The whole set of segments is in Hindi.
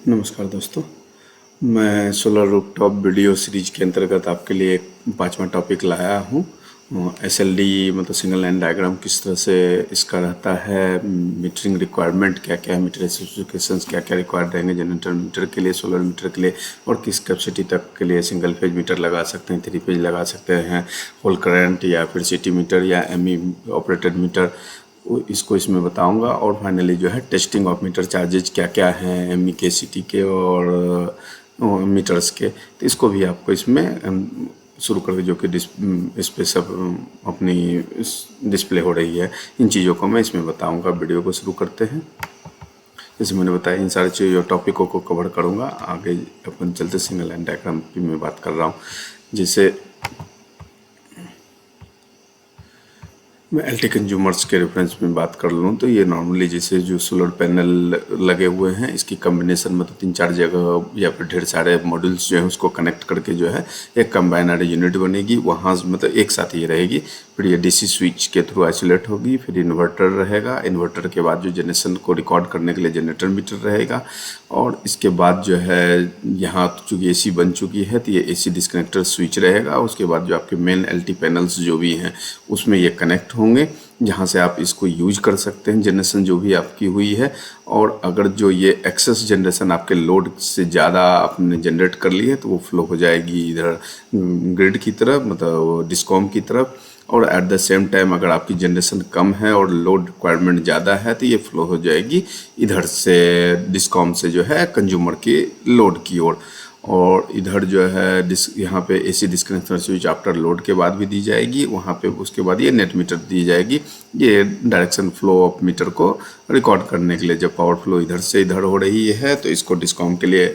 नमस्कार दोस्तों। मैं सोलर रूफटॉप वीडियो सीरीज के अंतर्गत आपके लिए एक 5वां टॉपिक लाया हूँ। एसएलडी मतलब सिंगल लाइन डायग्राम किस तरह से इसका रहता है, मीटरिंग रिक्वायरमेंट क्या क्या है, मीटर स्पेसिफिकेशंस क्या क्या रिक्वायर्ड रहेंगे जनरेटर मीटर के लिए, सोलर मीटर के लिए, और किस कैपेसिटी तक के लिए सिंगल फेज मीटर लगा सकते हैं, 3 फेज लगा सकते हैं, होल करंट या फिर सिटी मीटर या एमई ऑपरेटेड मीटर, इसको इसमें बताऊंगा। और फाइनली जो है टेस्टिंग ऑफ मीटर चार्जेज क्या क्या हैं, एमई के, सिटी के और मीटर्स के, तो इसको भी आपको इसमें शुरू करके जो कि इस पे सब अपनी डिस्प्ले हो रही है, इन चीज़ों को मैं इसमें बताऊंगा। वीडियो को शुरू करते हैं। जैसे मैंने बताया, इन सारी चीज़ों टॉपिकों को कवर करूंगा। आगे अपन चलते सिंगल लाइन डायग्राम की मैं बात कर रहा हूँ। जैसे मैं एलटी कंज्यूमर्स के रेफरेंस में बात कर लूँ तो ये नॉर्मली जैसे जो सोलर पैनल लगे हुए हैं, इसकी कम्बिनेशन मतलब 3-4 जगह या फिर ढेर सारे मॉड्यूल्स जो है उसको कनेक्ट करके जो है एक कंबाइनर यूनिट बनेगी। वहाँ मतलब एक साथ ही रहेगी। फिर ये डीसी स्विच के थ्रू आइसोलेट होगी। फिर इन्वर्टर रहेगा। इन्वर्टर के बाद जो जनरेशन को रिकॉर्ड करने के लिए जनरेटर मीटर रहेगा। और इसके बाद जो है यहाँ चूँकि एसी बन चुकी है तो ये एसी डिस्कनेक्टर स्विच रहेगा। उसके बाद जो आपके मेन एलटी पैनल्स जो भी हैं उसमें ये कनेक्ट होंगे, जहाँ से आप इसको यूज कर सकते हैं जनरेशन जो भी आपकी हुई है। और अगर जो ये एक्सेस जनरेशन आपके लोड से ज़्यादा आपने जनरेट कर ली है तो वो फ्लो हो जाएगी इधर ग्रिड की तरफ, मतलब डिस्कॉम की तरफ। और एट द सेम टाइम अगर आपकी जनरेशन कम है और लोड रिक्वायरमेंट ज़्यादा है तो ये फ्लो हो जाएगी इधर से डिस्कॉम से जो है कंज्यूमर की लोड की ओर। और इधर जो है यहाँ पे AC disconnection switch after load के बाद भी दी जाएगी। वहाँ पे उसके बाद ये नेट मीटर दी जाएगी, ये डायरेक्शन फ्लो ऑफ मीटर को रिकॉर्ड करने के लिए। जब पावर फ्लो इधर से इधर हो रही है तो इसको डिस्कॉम के लिए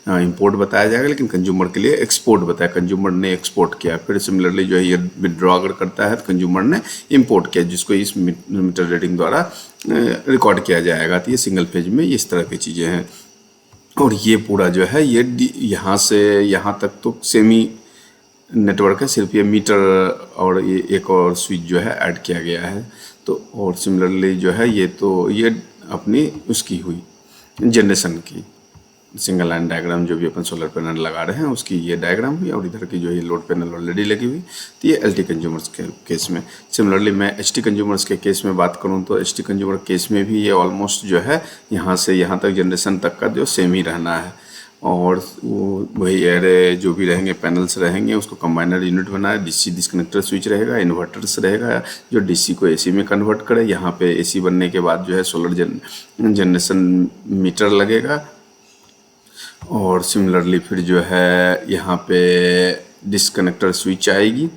इंपोर्ट बताया जाएगा, लेकिन कंज्यूमर के लिए एक्सपोर्ट बताया। कंज्यूमर ने एक्सपोर्ट किया। फिर सिमिलरली जो है ये विड्रॉ अगर करता है तो कंज्यूमर ने इम्पोर्ट किया, जिसको इस मीटर रीडिंग द्वारा रिकॉर्ड किया जाएगा। तो ये सिंगल फेज में इस तरह की चीज़ें हैं। और ये पूरा जो है ये यहाँ से यहाँ तक तो सेमी नेटवर्क है, सिर्फ ये मीटर और ये एक और स्विच जो है ऐड किया गया है। तो और सिमिलरली जो है ये तो ये अपनी उसकी हुई जनरेशन की सिंगल लाइन डायग्राम जो भी अपन सोलर पैनल लगा रहे हैं उसकी ये डायग्राम हुई। और इधर की जो ये लोड पैनल ऑलरेडी लगी हुई, तो ये एलटी कंज्यूमर्स के केस में। सिमिलरली मैं एचटी कंज्यूमर्स के केस में बात करूं तो एचटी कंज्यूमर केस में भी ये ऑलमोस्ट जो है यहाँ से यहाँ तक जनरेशन तक का जो सेम ही रहना है। और वही एरे जो भी रहेंगे, पैनल्स रहेंगे, उसको कंबाइनर यूनिट बनाए, डीसी डिस्कनेक्टर स्विच रहेगा, इन्वर्टर्स रहेगा जो डीसी को एसी में कन्वर्ट करे। यहाँ पे एसी बनने के बाद जो है सोलर जनरेशन मीटर लगेगा। और सिमिलरली फिर जो है यहाँ पे डिस्कनेक्टर स्विच आएगी।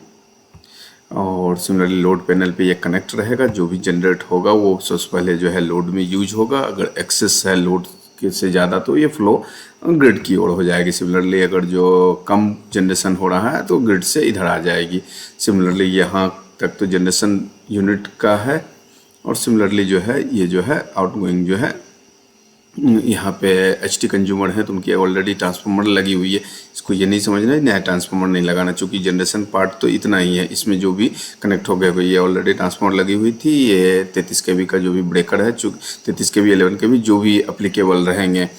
और सिमिलरली लोड पैनल पे ये कनेक्ट रहेगा। जो भी जनरेट होगा वो सबसे पहले जो है लोड में यूज होगा। अगर एक्सेस है लोड के से ज़्यादा तो ये फ्लो ग्रिड की ओर हो जाएगी। सिमिलरली अगर जो कम जनरेशन हो रहा है तो ग्रिड से इधर आ जाएगी। सिमिलरली यहाँ तक तो जनरेशन यूनिट का है। और सिमिलरली जो है ये जो है आउटगोइंग जो है यहाँ पे एचटी कंज्यूमर है तो उनकी ऑलरेडी ट्रांसफार्मर लगी हुई है। इसको ये नहीं समझना है नया ट्रांसफार्मर नहीं लगाना, चूँकि जनरेशन पार्ट तो इतना ही है। इसमें जो भी कनेक्ट हो गया हुई ये ऑलरेडी ट्रांसफार्मर लगी हुई थी। ये 33 kV का जो भी ब्रेकर है, 33 kV 11 kV जो भी अप्लीकेबल रहेंगे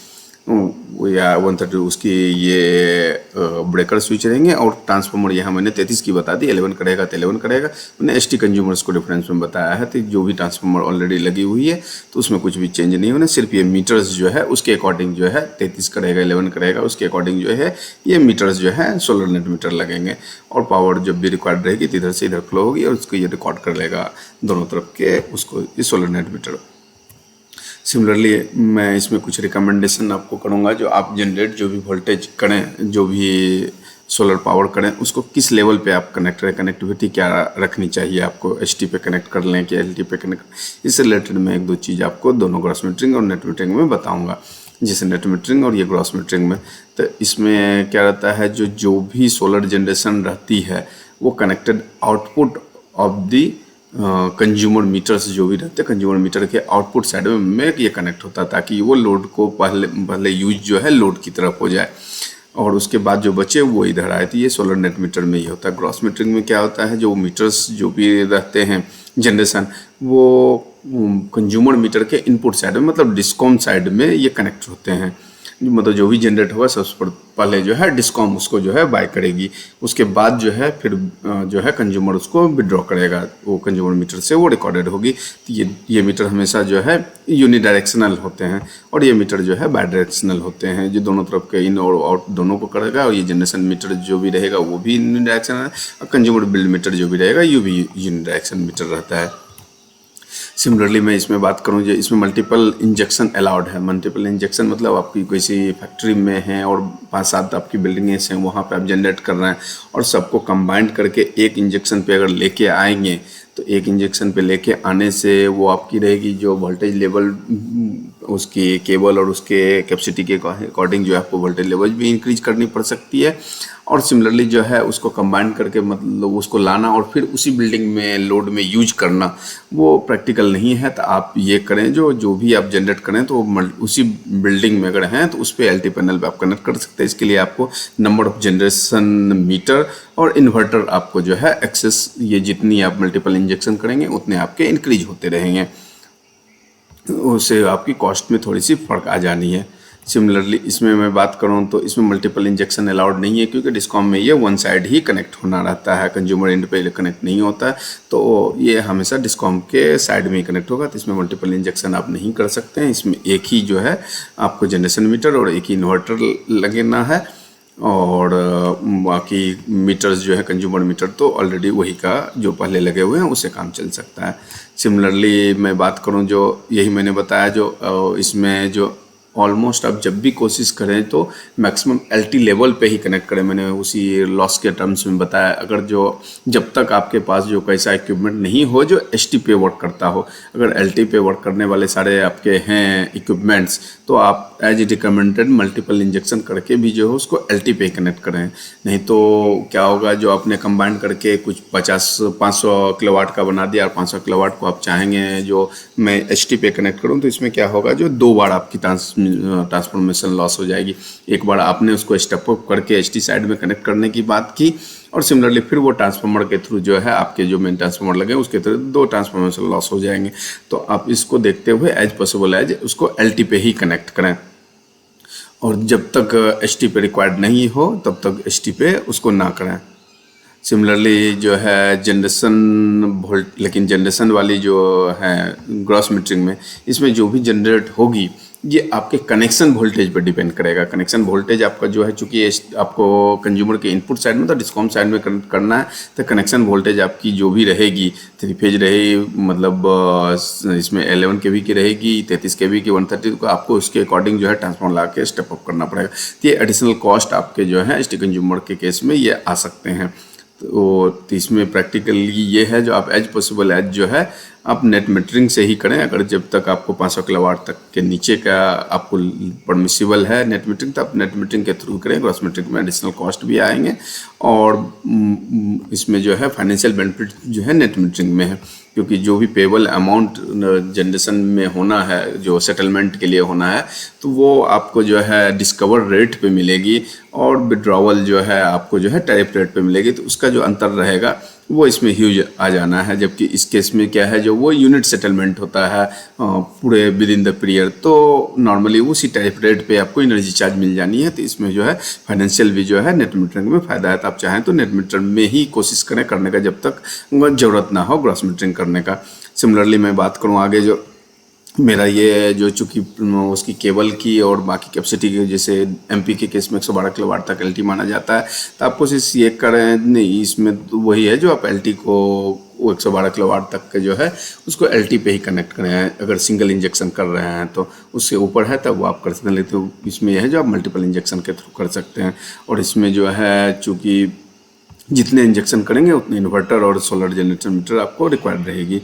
या 130 उसकी ये ब्रेकर स्विच रहेंगे। और ट्रांसफार्मर यहाँ मैंने 33 की बता दी, 11 करेगा तो 11 करेगा। मैंने एचटी कंज्यूमर्स को डिफरेंस में बताया है। तो जो भी ट्रांसफार्मर ऑलरेडी लगी हुई है तो उसमें कुछ भी चेंज नहीं होना, सिर्फ ये मीटर्स जो है उसके अकॉर्डिंग जो है 33 करेगा 11 करेगा उसके अकॉर्डिंग जो है ये मीटर्स जो है सोलर नेट मीटर लगेंगे। और पावर जब भी रिक्वायर्ड रहेगी तो इधर से इधर फ्लो होगी और उसको ये रिकॉर्ड कर लेगा दोनों तरफ के उसको ये सोलर नेट मीटर। सिमिलरली मैं इसमें कुछ रिकमेंडेशन आपको करूंगा। जो आप जनरेट जो भी वोल्टेज करें, जो भी सोलर पावर करें, उसको किस लेवल पे आप कनेक्ट करें, कनेक्टिविटी क्या रखनी चाहिए आपको, एचटी पे कनेक्ट कर लें कि एलटी पे कनेक्ट। इससे रिलेटेड मैं 1-2 चीज़ आपको दोनों ग्रॉस मीटरिंग और नेट मीटरिंग में बताऊंगा। जैसे नेट मीटरिंग और ये ग्रॉस मीटरिंग में, तो इसमें क्या रहता है, जो भी सोलर जनरेशन रहती है वो connected output of the consumer meters जो भी रहते हैं, कंज्यूमर मीटर के आउटपुट साइड में ये कनेक्ट होता है ताकि वो लोड को पहले यूज जो है लोड की तरफ हो जाए और उसके बाद जो बचे वो इधर आए। तो ये सोलर नेट मीटर में ही होता है। ग्रॉस मीटरिंग में क्या होता है, जो मीटर्स जो भी रहते हैं जनरेशन वो कंज्यूमर मीटर के इनपुट साइड में मतलब डिस्कॉम साइड में ये कनेक्ट होते हैं। मतलब जो भी जनरेट होगा सबसे पहले जो है डिस्कॉम उसको जो है बाय करेगी, उसके बाद जो है फिर जो है कंज्यूमर उसको विड्रॉ करेगा, वो कंज्यूमर मीटर से वो रिकॉर्डेड होगी। तो ये मीटर हमेशा जो है यूनिडायरेक्शनल होते हैं, और ये मीटर जो है बाई डायरेक्शनल होते हैं, जो दोनों तरफ के इन और आउट दोनों को करेगा। और ये जनरेशन मीटर जो भी रहेगा वो भी यूनिडायरेक्शनल है, और कंज्यूमर बिल मीटर जो भी रहेगा ये भी यूनिडायरेक्शनल मीटर रहता है। सिमिलरली मैं इसमें बात करूँ जो इसमें मल्टीपल इंजेक्शन अलाउड है। मल्टीपल इंजेक्शन मतलब आपकी किसी फैक्ट्री में है और 5-7 आपकी बिल्डिंगें हैं, वहाँ पे आप जनरेट कर रहे हैं, और सबको कंबाइंड करके एक इंजेक्शन पे अगर लेके आएंगे, तो एक इंजेक्शन पे लेके आने से वो आपकी रहेगी जो वोल्टेज लेवल उसकी केबल और उसके कैपेसिटी के अकॉर्डिंग जो है आपको वोल्टेज लेवल भी इंक्रीज करनी पड़ सकती है। और सिमिलरली जो है उसको कंबाइन करके मतलब उसको लाना और फिर उसी बिल्डिंग में लोड में यूज करना वो प्रैक्टिकल नहीं है। तो आप ये करें जो भी आप जनरेट करें तो उसी बिल्डिंग में अगर हैं तो उस पर एलटी पैनल पे आप कनेक्ट कर सकते हैं। इसके लिए आपको नंबर ऑफ जनरेशन मीटर और इन्वर्टर आपको जो है एक्सेस, ये जितनी आप मल्टीपल इंजेक्शन करेंगे उतने आपके इंक्रीज होते रहेंगे, उससे आपकी कॉस्ट में थोड़ी सी फर्क आ जानी है। सिमिलरली इसमें मैं बात करूं तो इसमें मल्टीपल इंजेक्शन अलाउड नहीं है, क्योंकि डिस्कॉम में ये वन साइड ही कनेक्ट होना रहता है, कंज्यूमर एंड पे कनेक्ट नहीं होता है, तो ये हमेशा डिस्कॉम के साइड में ही कनेक्ट होगा। तो इसमें मल्टीपल इंजेक्शन आप नहीं कर सकते हैं। इसमें एक ही जो है आपको जनरेशन मीटर और एक ही इन्वर्टर लगना है, और बाकी मीटर्स जो है कंज्यूमर मीटर तो ऑलरेडी वही का जो पहले लगे हुए हैं उससे काम चल सकता है। सिमिलरली मैं बात करूं जो यही मैंने बताया जो इसमें जो ऑलमोस्ट आप जब भी कोशिश करें तो मैक्सिमम एलटी लेवल पे ही कनेक्ट करें। मैंने उसी लॉस के टर्म्स में बताया, अगर जब तक आपके पास जो कैसा इक्विपमेंट नहीं हो जो एचटी पे वर्क करता हो, अगर एलटी पे वर्क करने वाले सारे आपके हैं इक्विपमेंट्स, तो आप एज रिकमेंडेड मल्टीपल इंजेक्शन करके भी जो है उसको एलटी पे कनेक्ट करें। नहीं तो क्या होगा, जो आपने कंबाइन करके कुछ 500 किलोवाट का बना दिया और 500 किलोवाट को आप चाहेंगे जो मैं एचटी पे कनेक्ट करूँ, तो इसमें क्या होगा जो 2 बार आपकी ट्रांसफॉर्मेशन लॉस हो जाएगी। एक बार आपने उसको स्टेप अप करके एचटी साइड में कनेक्ट करने की बात की, और सिमिलरली फिर वो ट्रांसफार्मर के थ्रू जो है आपके जो मेन ट्रांसफार्मर लगे उसके थ्रू 2 ट्रांसफॉर्मेशन लॉस हो जाएंगे। तो आप इसको देखते हुए एज पॉसिबल एज उसको एलटी पे ही कनेक्ट करें, और जब तक एचटी पे रिक्वायर्ड नहीं हो तब तक एचटी पे उसको ना करें। सिमिलरली जो है जनरेशन वोल्ट, लेकिन जनरेशन वाली जो है ग्रॉस मीटरिंग में इसमें जो भी जनरेट होगी ये आपके कनेक्शन वोल्टेज पर डिपेंड करेगा। कनेक्शन वोल्टेज आपका जो है, चूंकि आपको कंज्यूमर के इनपुट साइड में तो डिस्कॉम साइड में कनेक्ट करना है, तो कनेक्शन वोल्टेज आपकी जो भी रहेगी 3 फेज रहेगी, मतलब इसमें 11 kV की रहेगी, 33 kV की 130, को आपको उसके अकॉर्डिंग जो है ट्रांसफॉर्मर ला के स्टेप अप करना पड़ेगा। तो ये एडिशनल कॉस्ट आपके जो है एचटी कंज्यूमर के केस में ये आ सकते हैं। तो इसमें प्रैक्टिकली ये है जो आप एज पॉसिबल एज जो है आप नेट मीटरिंग से ही करें। अगर जब तक आपको 500 किलोवाट तक के नीचे का आपको परमिसिबल है नेट मीटरिंग, तो आप नेट मीटरिंग के थ्रू करें। ग्रॉस मीटरिंग में एडिशनल कॉस्ट भी आएंगे, और इसमें जो है फाइनेंशियल बेनिफिट जो है नेट मीटरिंग में है, क्योंकि जो भी पेबल अमाउंट जनरेशन में होना है, जो सेटलमेंट के लिए होना है, तो वो आपको जो है डिस्कवर रेट पे मिलेगी, और विड्रॉवल जो है आपको जो है टैरिफ रेट पे मिलेगी। तो उसका जो अंतर रहेगा वो इसमें ह्यूज आ जाना है। जबकि इस केस में क्या है, जो वो यूनिट सेटलमेंट होता है पूरे विद इन द पीरियड, तो नॉर्मली उसी टैरिफ रेट पे आपको एनर्जी चार्ज मिल जानी है। तो इसमें जो है फाइनेंशियल भी जो है नेट मीटरिंग में फ़ायदा है। तो आप चाहें तो नेट मीटरिंग में ही कोशिश करें करने का, जब तक ज़रूरत ना हो ग्रॉस मीटरिंग करने का। सिमिलरली मैं बात करूँ आगे, जो मेरा ये जो चूँकि उसकी केबल की और बाकी कैपेसिटी की, जैसे एमपी के केस में 112 किलोवाट तक एलटी माना जाता है, तो आप कोशिश ये करें नहीं, इसमें तो वही है जो आप एलटी को वो 112 किलोवाट तक के जो है उसको एलटी पे ही कनेक्ट करें। अगर सिंगल इंजेक्शन कर रहे हैं तो उससे ऊपर है तब वो आप कर सकते हैं, लेकिन इसमें यह है जो आप मल्टीपल इंजेक्शन के थ्रू कर सकते हैं। और इसमें जो है चूँकि जितने इंजेक्शन करेंगे उतने इन्वर्टर और सोलर जनरेटर मीटर आपको रिक्वायर्ड रहेगी,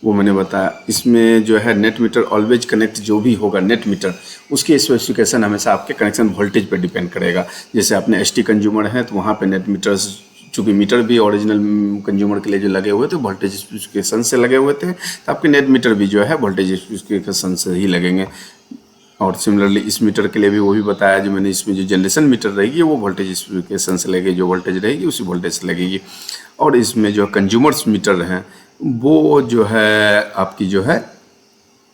वो मैंने बताया। इसमें जो है नेट मीटर ऑलवेज कनेक्ट जो भी होगा नेट मीटर, उसकी स्पेसिफिकेशन हमेशा आपके कनेक्शन वोल्टेज पर डिपेंड करेगा। जैसे आपने एचटी कंज्यूमर है तो वहाँ पे नेट मीटर्स, चूँकि मीटर भी ओरिजिनल कंज्यूमर के लिए जो लगे हुए थे वोल्टेज स्पेसिफिकेशन से लगे हुए थे, तो आपके नेट मीटर भी जो है वोल्टेज स्पेसिफिकेशन से ही लगेंगे। और सिमिलरली इस मीटर के लिए भी वो भी बताया जो मैंने, इसमें जो जनरेशन मीटर रहेगी वो वोल्टेज स्पेसिफिकेशन से लगेगी, जो वोल्टेज रहेगी उसी वोल्टेज से लगेगी। और इसमें जो कंज्यूमर्स मीटर हैं वो जो है आपकी जो है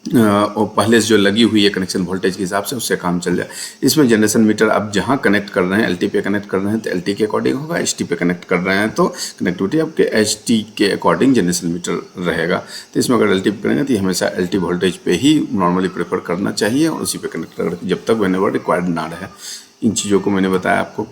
और पहले से जो लगी हुई है कनेक्शन वोल्टेज के हिसाब से उससे काम चल जाए। इसमें जनरेशन मीटर आप जहाँ कनेक्ट कर रहे हैं, एलटी पे कनेक्ट कर रहे हैं तो एलटी के अकॉर्डिंग होगा, एचटी पे कनेक्ट कर रहे हैं तो कनेक्टिविटी आपके एचटी के अकॉर्डिंग जनरेशन मीटर रहेगा। तो इसमें अगर एलटी पे करेंगे तो ये हमेशा एलटी वोल्टेज पे ही नॉर्मली प्रेफर करना चाहिए और उसी पे कनेक्ट कर जब तक व्हेनेवर रिक्वायर्ड ना रहे। इन चीज़ों को मैंने बताया आपको।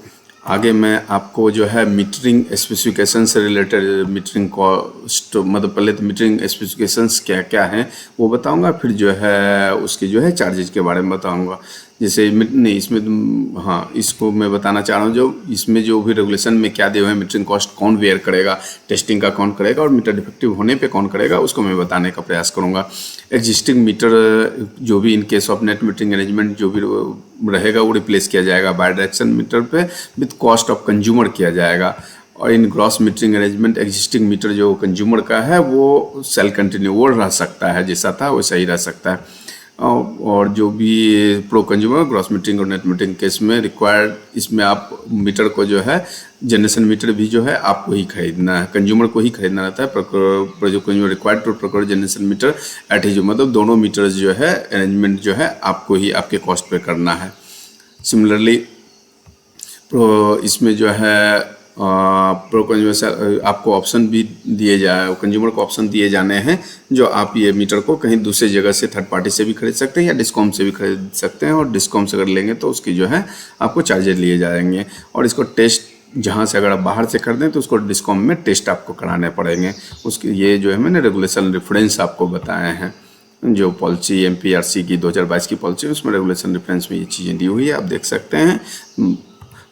आगे मैं आपको जो है मीटरिंग स्पेसिफिकेशन से रिलेटेड मीटरिंग कॉस्ट, मतलब पहले तो मीटरिंग स्पेसिफिकेशंस क्या क्या हैं वो बताऊंगा, फिर जो है उसके जो है चार्जेज के बारे में बताऊंगा। जैसे नहीं इसमें हाँ, इसको मैं बताना चाह रहा हूँ जो इसमें जो भी रेगुलेशन में क्या दिए हुए हैं, मीटरिंग कॉस्ट कौन वेयर करेगा, टेस्टिंग का कौन करेगा और मीटर डिफेक्टिव होने पे कौन करेगा, उसको मैं बताने का प्रयास करूँगा। एग्जिस्टिंग मीटर जो भी in case of net metering arrangement जो भी रहेगा वो रिप्लेस किया जाएगा बाई डायरेक्शन मीटर पे विथ कॉस्ट ऑफ कंज्यूमर किया जाएगा। और in gross metering arrangement existing meter जो कंज्यूमर का है वो सेल कंटिन्यू वो रह सकता है, जैसा था वैसा ही रह सकता है। और जो भी प्रो कंज्यूमर ग्रॉस मीटरिंग और नेट मीटरिंग केस में रिक्वायर्ड, इसमें आप मीटर को जो है जनरेशन मीटर भी जो है आपको ही खरीदना है, कंज्यूमर को ही खरीदना रहता है। जो consumer required to procure generation meter at his, मतलब दोनों मीटर्स जो है अरेंजमेंट जो है आपको ही आपके कॉस्ट पे करना है। सिमिलरली इसमें जो है प्रो कंज्यूमर आपको ऑप्शन भी दिए जाए, कंज्यूमर को ऑप्शन दिए जाने हैं जो आप ये मीटर को कहीं दूसरी जगह से थर्ड पार्टी से भी खरीद सकते हैं या डिस्कॉम से भी खरीद सकते हैं। और डिस्कॉम से अगर लेंगे तो उसकी जो है आपको चार्जेस लिए जाएंगे। और इसको टेस्ट जहाँ से अगर आप बाहर से कर दें तो उसको डिस्कॉम में टेस्ट आपको कराने पड़ेंगे। उसके ये जो है मैंने रेगुलेशन रेफरेंस आपको बताए हैं, जो पॉलिसी एमपीआरसी की 2022 की पॉलिसी उसमें रेगुलेशन रेफरेंस में ये चीज़ें दी हुई है, आप देख सकते हैं।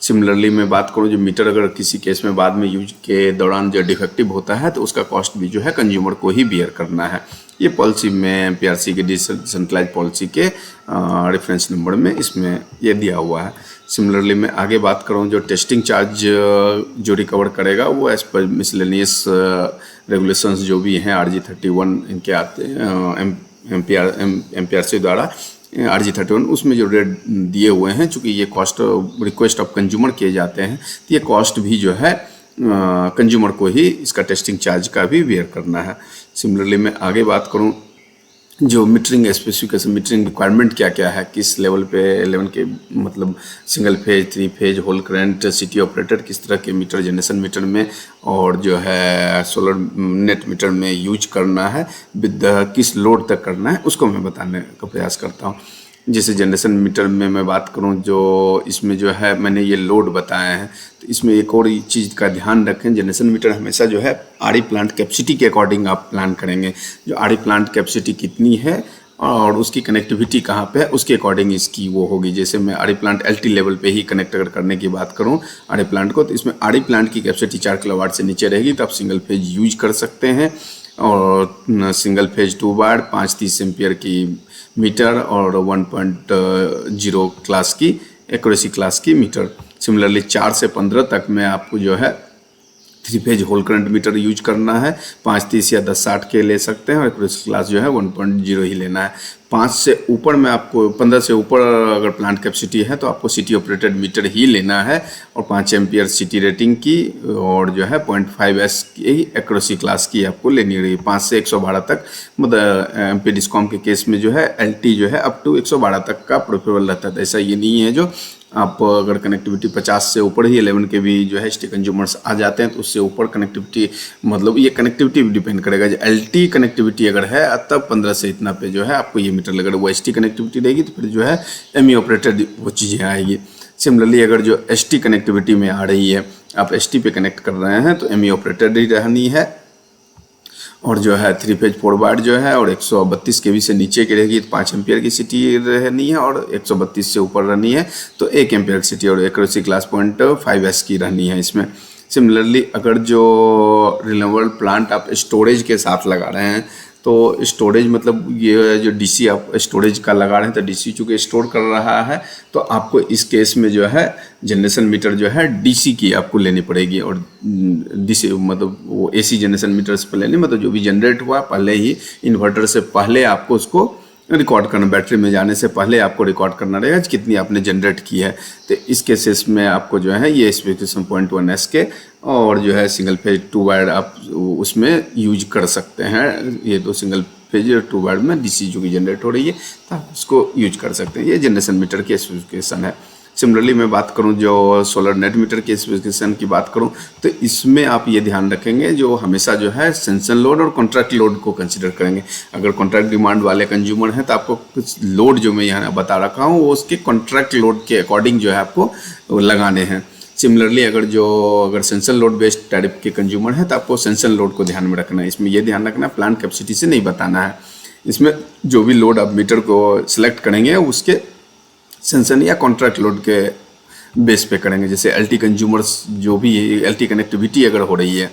सिमिलरली मैं बात करूं जो मीटर अगर किसी केस में बाद में यूज के दौरान जो डिफेक्टिव होता है तो उसका कॉस्ट भी जो है कंज्यूमर को ही बियर करना है। ये पॉलिसी में एमपीआरसी की डिसेंट्रलाइज पॉलिसी के रेफरेंस नंबर में इसमें ये दिया हुआ है। सिमिलरली मैं आगे बात करूं जो टेस्टिंग चार्ज जो रिकवर करेगा वो एज पर मिसलेनियस रेगुलेशंस जो भी हैं RG31 इनके आते हैं एमपीआरसी द्वारा RG31 उसमें जो रेट दिए हुए हैं, चूँकि ये कॉस्ट रिक्वेस्ट ऑफ कंज्यूमर किए जाते हैं तो ये कॉस्ट भी जो है कंज्यूमर को ही इसका टेस्टिंग चार्ज का भी बेयर करना है। सिमिलरली मैं आगे बात करूं जो मीटरिंग स्पेसिफिकेशन, मीटरिंग रिक्वायरमेंट क्या क्या है, किस लेवल पे 11 के मतलब single phase, 3 phase, whole current, CT operated किस तरह के मीटर जनरेशन मीटर में और जो है सोलर नेट मीटर में यूज करना है, विद किस लोड तक करना है, उसको मैं बताने का प्रयास करता हूँ। जैसे जनरेशन मीटर में मैं बात करूं जो इसमें जो है मैंने ये लोड बताए हैं, तो इसमें एक और चीज़ का ध्यान रखें, जनरेशन मीटर हमेशा जो है आरई प्लांट कैपेसिटी के अकॉर्डिंग आप प्लान करेंगे। जो आरई प्लांट कैपेसिटी कितनी है और उसकी कनेक्टिविटी कहाँ पे है उसके अकॉर्डिंग इसकी वो होगी। जैसे मैं आरई प्लांट एलटी लेवल पे ही कनेक्ट अगर करने की बात करूँ आरई प्लांट को, तो इसमें आरई प्लांट की कैपेसिटी 4 किलोवाट से नीचे रहेगी तो आप सिंगल फेज यूज कर सकते हैं। और सिंगल फेज 2 वाट 530 एम्पियर की मीटर और 1.0 क्लास की एक्यूरेसी क्लास की मीटर। सिमिलरली 4 से 15 तक में आपको जो है 3 phase whole current meter use करना है, 530 या 1060 के ले सकते हैं और एक्यूरेसी क्लास जो है 1.0 ही लेना है। 5 से ऊपर में आपको 15 से ऊपर अगर प्लांट कैपेसिटी है तो आपको सिटी ऑपरेटेड मीटर ही लेना है और 5 एम्पियर सिटी रेटिंग की और जो है 0.5S की एक्यूरेसी क्लास की आपको लेनी रहेगी। 5 से 112 तक मतलब एमपी डिस्कॉम के केस में जो है एलटी जो है अप टू 112 तक का प्रेफरेबल रहता है। ऐसा ये नहीं है जो आप अगर कनेक्टिविटी 50 से ऊपर ही 11 के भी जो है एचटी कंज्यूमर्स आ जाते हैं तो उससे ऊपर कनेक्टिविटी, मतलब ये कनेक्टिविटी भी डिपेंड करेगा। जो एलटी कनेक्टिविटी अगर है तब 15 से इतना पे जो है आपको ये मीटर लगेगा। वो एचटी कनेक्टिविटी रहेगी तो फिर जो है एमई ऑपरेटेड वो चीज़ें आएगी। सिमिलरली अगर जो एचटी कनेक्टिविटी में आ रही है, आप एचटी पे कनेक्ट कर रहे हैं तो एमई ऑपरेटेड ही रहनी है और जो है 3 फेज 4 वाट जो है और 132 केवी से नीचे की रहेगी तो 5 एम्पियर की सिटी रहनी है और 132 से ऊपर रहनी है तो 1 एम्पियर की सिटी और एक्यूरेसी क्लास 0.5S की रहनी है इसमें। सिमिलरली अगर जो रिन्यूएबल प्लांट आप स्टोरेज के साथ लगा रहे हैं तो स्टोरेज मतलब ये जो डीसी आप स्टोरेज का लगा रहे हैं तो डीसी चूँकि स्टोर कर रहा है तो आपको इस केस में जो है जनरेशन मीटर जो है डीसी की आपको लेनी पड़ेगी। और डीसी मतलब वो एसी जनरेशन मीटर से पहले नहीं, मतलब जो भी जनरेट हुआ पहले ही इन्वर्टर से पहले आपको उसको रिकॉर्ड करना, बैटरी में जाने से पहले आपको रिकॉर्ड करना रहेगा कितनी आपने जनरेट की है। तो इस केसेस में आपको जो है ये स्पेसिफिकेशन 0.1S के और जो है सिंगल फेज 2 वायर आप उसमें यूज कर सकते हैं। ये तो सिंगल फेज फेज 2 वाट में डीसी जो कि जनरेट हो रही है, तो आप इसको यूज कर सकते हैं। ये जनरेशन मीटर की स्पेसिफिकेशन है। सिमिलरली मैं बात करूं जो सोलर नेट मीटर की स्पेसिफिकेशन की बात करूं, तो इसमें आप ये ध्यान रखेंगे जो हमेशा जो है सेंसन लोड और कॉन्ट्रैक्ट लोड को कंसिडर करेंगे। अगर कॉन्ट्रैक्ट डिमांड वाले कंज्यूमर हैं तो आपको कुछ लोड जो मैं यहाँ बता रखा हूँ वो उसके कॉन्ट्रैक्ट लोड के अकॉर्डिंग जो है आपको लगाने हैं। सिमिलरली अगर सेंसन लोड बेस्ड टैरिफ के कंज्यूमर हैं तो आपको सेंसन लोड को ध्यान में रखना है। इसमें यह ध्यान रखना है प्लांट कैपेसिटी से नहीं बताना है। इसमें जो भी लोड आप मीटर को सिलेक्ट करेंगे उसके सेंसन या कॉन्ट्रैक्ट लोड के बेस पे करेंगे। जैसे एलटी कंज्यूमर्स जो भी एलटी कनेक्टिविटी अगर हो रही है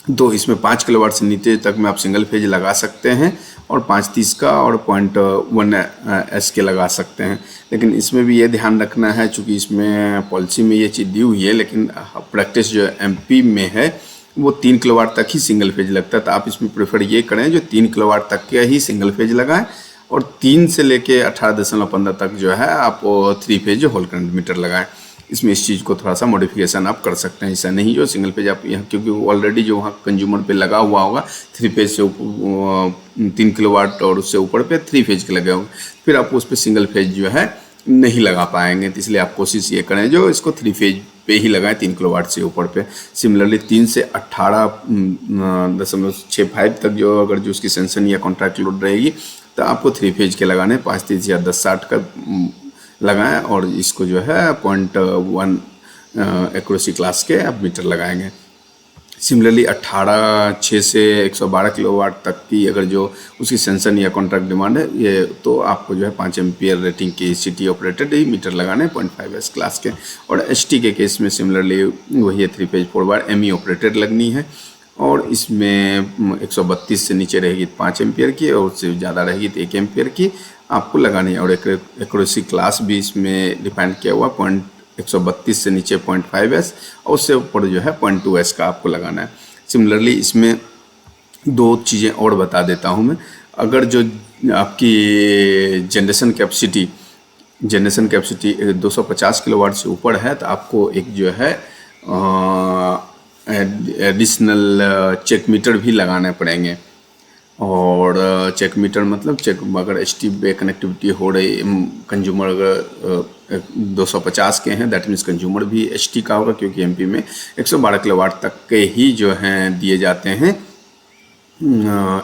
तो इसमें 5 किलोवाट से नीचे तक में आप सिंगल फेज लगा सकते हैं और 530 का और 0.1 एस के लगा सकते हैं। लेकिन इसमें भी ये ध्यान रखना है, चूँकि इसमें पॉलिसी में ये चीज़ दी हुई है, लेकिन प्रैक्टिस जो एमपी में है वो 3 किलोवाट तक ही सिंगल फेज लगता है। तो आप इसमें प्रेफर ये करें जो 3 किलोवाट तक के ही सिंगल फेज लगाएं और 3 से लेके 18.15 तक जो है आप 3 फेज होल करंट मीटर लगाएं। इसमें इस चीज़ को थोड़ा सा मॉडिफिकेशन आप कर सकते हैं। ऐसा नहीं जो सिंगल पेज आप यहाँ, क्योंकि ऑलरेडी जो वहाँ कंज्यूमर पे लगा हुआ होगा 3 फेज से 3 किलोवाट और उससे ऊपर पे 3 फेज के लगे होंगे, फिर आप उस पर सिंगल फेज जो है नहीं लगा पाएंगे। तो इसलिए आप कोशिश ये करें जो इसको 3 फेज पे ही लगाएं 3 किलोवाट से ऊपर पे। सिमिलरली 3 से 18.65 तक जो अगर जो उसकी सेंसन या कॉन्ट्रैक्ट लोड रहेगी तो आपको 3 फेज के लगाने 530 या 1060 का लगाएं और इसको जो है 0.1 एक्यूरेसी क्लास के आप मीटर लगाएंगे। सिमिलरली 18.6 से 112 किलोवाट तक की अगर जो उसकी सेंसन या कॉन्ट्रैक्ट डिमांड है ये, तो आपको जो है 5 एम्पियर रेटिंग की सिटी ऑपरेटेड ही मीटर लगाने 0.5 एस क्लास के। और एचटी के केस में सिमिलरली वही 3 फेज 4 बार एमई ऑपरेटेड लगनी है और इसमें 132 से नीचे रहेगी 5 एम्पियर की और उससे ज़्यादा रहेगी तो 1 एम्पियर की आपको लगानी है। और एक्यूरेसी क्लास भी इसमें डिफाइन किया हुआ 132 से नीचे 0.5 एस और उससे ऊपर जो है 0.2 एस का आपको लगाना है। सिमिलरली इसमें 2 चीज़ें और बता देता हूँ मैं। अगर जो आपकी जनरेशन कैपेसिटी 250 किलोवाट से ऊपर है तो आपको एक जो है एडिशनल चेक मीटर भी लगाने पड़ेंगे। और चेक मीटर मतलब चेक अगर एचटी पे कनेक्टिविटी हो रही कंज्यूमर अगर 250 के हैं दैट मीन्स कंज्यूमर भी एचटी का होगा, क्योंकि एमपी में 112 किलोवाट तक के ही जो हैं दिए जाते हैं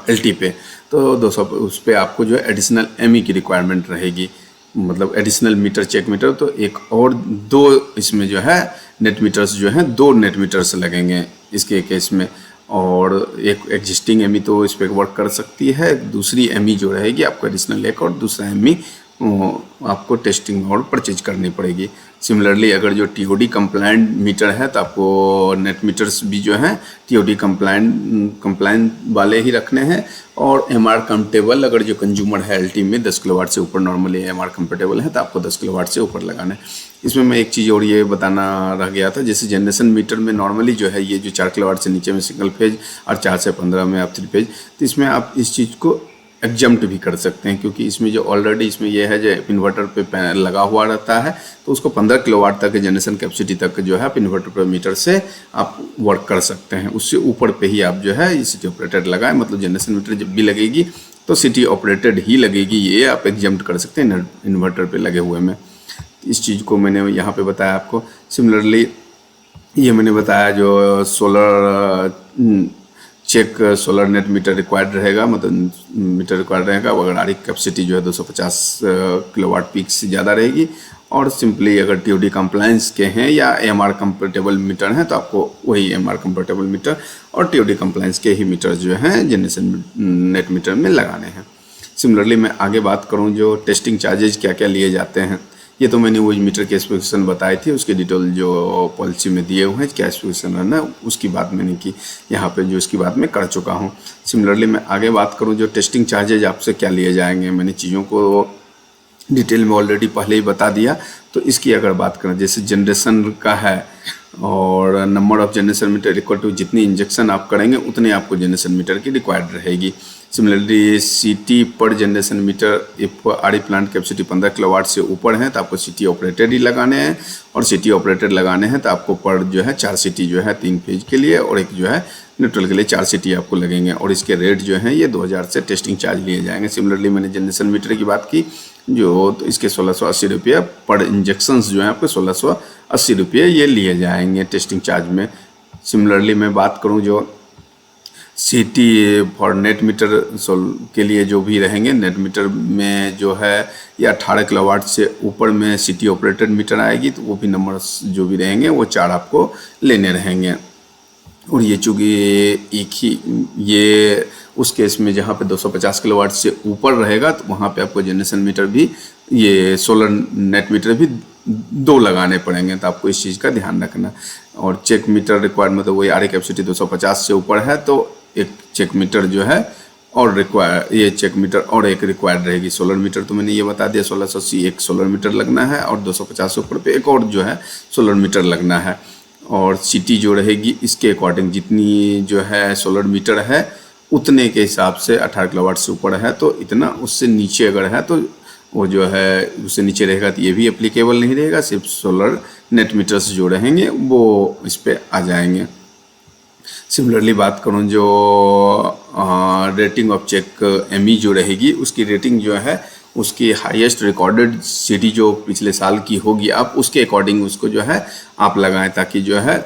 एलटी पे। तो 200 उस पर आपको जो है एडिशनल एमई की रिक्वायरमेंट रहेगी, मतलब एडिशनल मीटर चेक मीटर। तो एक और 2 इसमें जो है नेट मीटर्स जो हैं 2 नेट मीटर्स लगेंगे इसके केस में। और एक एग्जिस्टिंग एमई तो इस पर वर्क कर सकती है, दूसरी एमई जो रहेगी आपको एडिशनल एक और दूसरा एमई आपको टेस्टिंग और परचेज करनी पड़ेगी। सिमिलरली अगर जो टीओडी कंप्लाइंट मीटर है तो आपको नेट मीटर्स भी जो हैं टीओडी कंप्लाइंट वाले ही रखने हैं। और एमआर कंपेटेबल अगर जो कंज्यूमर है एलटी में 10 किलोवाट से ऊपर नॉर्मली एमआर कंपेटेबल है तो आपको 10 किलोवाट से ऊपर लगाना है। इसमें मैं एक चीज़ और ये बताना रह गया था, जैसे जनरेशन मीटर में नॉर्मली जो है ये जो 4 किलोवाट से नीचे में सिंगल फेज और 4 से 15 में आप 3 फेज, तो इसमें आप इस चीज़ को एग्जम्प्ट भी कर सकते हैं, क्योंकि इसमें जो ऑलरेडी इसमें यह है जो इन्वर्टर पे लगा हुआ रहता है तो उसको 15 किलोवाट तक जनरेशन कैपेसिटी तक जो है आप इन्वर्टर पर मीटर से आप वर्क कर सकते हैं। उससे ऊपर पे ही आप जो है ये सिटी ऑपरेटेड लगाएं, मतलब जनरेशन मीटर जब भी लगेगी तो सिटी ऑपरेटेड ही लगेगी, ये आप एग्जम्प्ट कर सकते हैं इन्वर्टर पर लगे हुए में। इस चीज़ को मैंने यहाँ पे बताया आपको। सिमिलरली ये मैंने बताया जो solar check solar net meter required रहेगा, मतलब मीटर रिक्वायर्ड रहेगा अगर आर कैपेसिटी जो है 250 किलोवाट पीक से ज़्यादा रहेगी। और सिंपली अगर टीओडी कंप्लायंस के हैं या एमआर कंपेटेबल मीटर हैं तो आपको वही एमआर कंपेटेबल मीटर और टीओडी कंप्लायंस के ही मीटर जो हैं जनरेशन नेट मीटर में लगाने हैं। सिमिलरली मैं आगे बात करूं जो टेस्टिंग चार्जेज क्या क्या लिए जाते हैं, ये तो मैंने वो मीटर की स्पेसिफिकेशन बताई थी, उसके डिटेल जो पॉलिसी में दिए हुए हैं क्या स्पेसिफिकेशन रहना उसकी बात मैंने की, यहाँ पे जो इसकी बात मैं कर चुका हूँ। सिमिलरली मैं आगे बात करूँ जो टेस्टिंग चार्जेज आपसे क्या लिए जाएंगे, मैंने चीज़ों को डिटेल में ऑलरेडी पहले ही बता दिया। तो इसकी अगर बात करें जैसे जनरेशन का है और number of generation meter equal to जितनी इंजेक्शन आप करेंगे उतने आपको जनरेशन मीटर की रिक्वायर्ड रहेगी। सिमिलरली सीटी पर generation meter if RE plant capacity 15 kilowatt से ऊपर है तो आपको सिटी ऑपरेटेड ही लगाने हैं, और सिटी ऑपरेटेड लगाने हैं तो आपको पर जो है 4 सिटी जो है 3 फेज के लिए और एक जो है न्यूट्रल के लिए 4 सिटी आपको लगेंगे और इसके रेट जो हैं ये 2000 से टेस्टिंग चार्ज लिए जाएंगे। सिमिलरली मैंने जनरेशन मीटर की बात की जो, तो इसके 1680 रुपये पर इंजेक्शंस जो हैं आपको 1680 रुपये ये लिए जाएंगे टेस्टिंग चार्ज में। सिमिलरली मैं बात करूं जो सिटी फॉर नेट मीटर के लिए जो भी रहेंगे, नेट मीटर में जो है ये 18 किलोवाट से ऊपर में सिटी ऑपरेटेड मीटर आएगी, तो वो भी नंबर्स जो भी रहेंगे वो 4 आपको लेने रहेंगे। और ये चूँकि एक ही ये उस केस में जहाँ पे 250 किलोवाट से ऊपर रहेगा तो वहाँ पे आपको जनरेशन मीटर भी, ये सोलर नेट मीटर भी 2 लगाने पड़ेंगे, तो आपको इस चीज़ का ध्यान रखना। और चेक मीटर रिक्वायर्ड मतलब वही आर कैपेसिटी 250 से ऊपर है तो एक चेक मीटर जो है और ये चेक मीटर और एक रिक्वायर्ड रहेगी। सोलर मीटर तो मैंने ये बता दिया 1680 एक सोलर मीटर लगना है और 250 से ऊपर पे एक और जो है सोलर मीटर लगना है। और सिटी जो रहेगी इसके अकॉर्डिंग जितनी जो है सोलर मीटर है उतने के हिसाब से 18 किलोवाट से ऊपर है तो इतना, उससे नीचे अगर है तो वो जो है उससे नीचे रहेगा तो ये भी एप्लीकेबल नहीं रहेगा, सिर्फ सोलर नेट मीटर्स जो रहेंगे वो इस पर आ जाएंगे। सिमिलरली बात करूं जो रेटिंग ऑफ चेक एमई जो रहेगी उसकी रेटिंग जो है उसकी हाईएस्ट रिकॉर्डेड सिटी जो पिछले साल की होगी आप उसके अकॉर्डिंग उसको जो है आप लगाएं ताकि जो है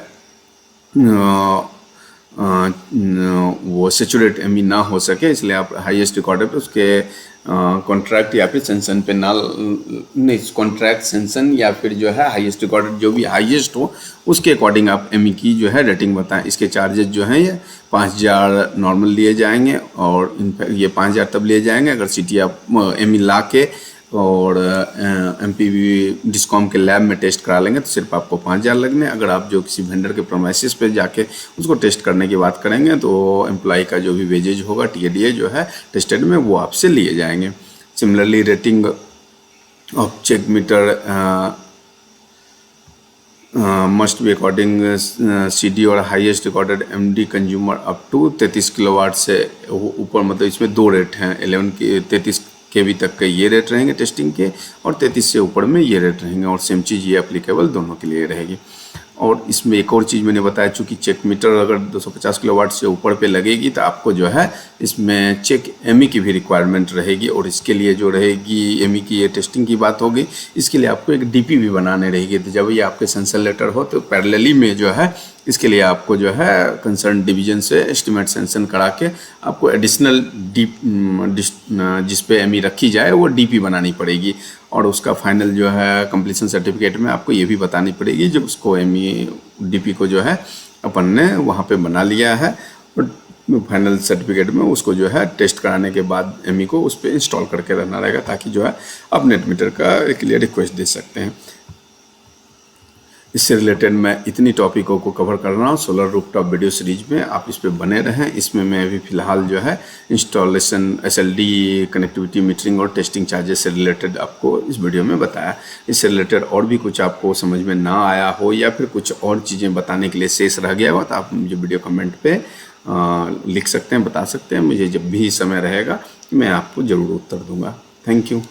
वो सेचुरेट एमई ना हो सके, इसलिए आप हाईएस्ट रिकॉर्डेड पे उसके कॉन्ट्रैक्ट या फिर सेंसन पे ना नहीं, कॉन्ट्रैक्ट सेंसन या फिर जो है हाईएस्ट रिकॉर्डेड जो भी हाईएस्ट हो उसके अकॉर्डिंग आप एमई की जो है रेटिंग बताएं। इसके चार्जेस जो हैं ये 5000 नॉर्मल लिए जाएंगे और इनफैक्ट ये 5000 तब लिए जाएंगे अगर सिटी आप एमई ला के और एमपीवी डिस्कॉम के लैब में टेस्ट करा लेंगे तो सिर्फ आपको 5000 लगने। अगर आप जो किसी वेंडर के प्रोमाइसिस पे जाके उसको टेस्ट करने की बात करेंगे तो एम्प्लॉय का जो भी वेजेज होगा टीएडीए जो है टेस्टेड में वो आपसे लिए जाएंगे। Similarly rating of check meter must be according CD और highest recorded MD consumer up to 33 kilowatt से ऊपर, मतलब इसमें 2 रेट हैं, 11 के 33 केवी तक के ये रेट रहेंगे टेस्टिंग के और 33 से ऊपर में ये रेट रहेंगे और सेम चीज़ ये एप्लीकेबल दोनों के लिए रहेगी। और इसमें एक और चीज़ मैंने बताया, चूँकि चेक मीटर अगर 250 किलोवाट से ऊपर पे लगेगी तो आपको जो है इसमें चेक एमई की भी रिक्वायरमेंट रहेगी और इसके लिए जो रहेगी एमई की ये टेस्टिंग की बात होगी, इसके लिए आपको एक डीपी भी बनाने रहेगी। तो जब ये आपके सेंसर लेटर हो तो पैरेलली में जो है इसके लिए आपको जो है कंसर्न डिवीजन से एस्टिमेट सेंसन करा के आपको एडिशनल जिस पे एमई रखी जाए वो डीपी बनानी पड़ेगी और उसका फाइनल जो है कंप्लीशन सर्टिफिकेट में आपको ये भी बतानी पड़ेगी जब उसको एमई डीपी को जो है अपन ने वहाँ पे बना लिया है और फाइनल सर्टिफिकेट में उसको जो है टेस्ट कराने के बाद एमई को उस पर इंस्टॉल करके रहना रहेगा ताकि जो है आप नेट मीटर का एक लिए रिक्वेस्ट दे सकते हैं। इससे रिलेटेड मैं इतनी टॉपिकों को कवर कर रहा हूँ सोलर रूफटॉप वीडियो सीरीज में, आप इस पे बने रहें। इसमें मैं अभी फ़िलहाल जो है इंस्टॉलेशन एसएलडी कनेक्टिविटी मीटरिंग और टेस्टिंग चार्जेस से रिलेटेड आपको इस वीडियो में बताया। इससे रिलेटेड और भी कुछ आपको समझ में ना आया हो या फिर कुछ और चीज़ें बताने के लिए शेष रह गया हो तो आप मुझे वीडियो कमेंट पे लिख सकते हैं, बता सकते हैं। मुझे जब भी समय रहेगा मैं आपको ज़रूर उत्तर दूँगा। Thank you.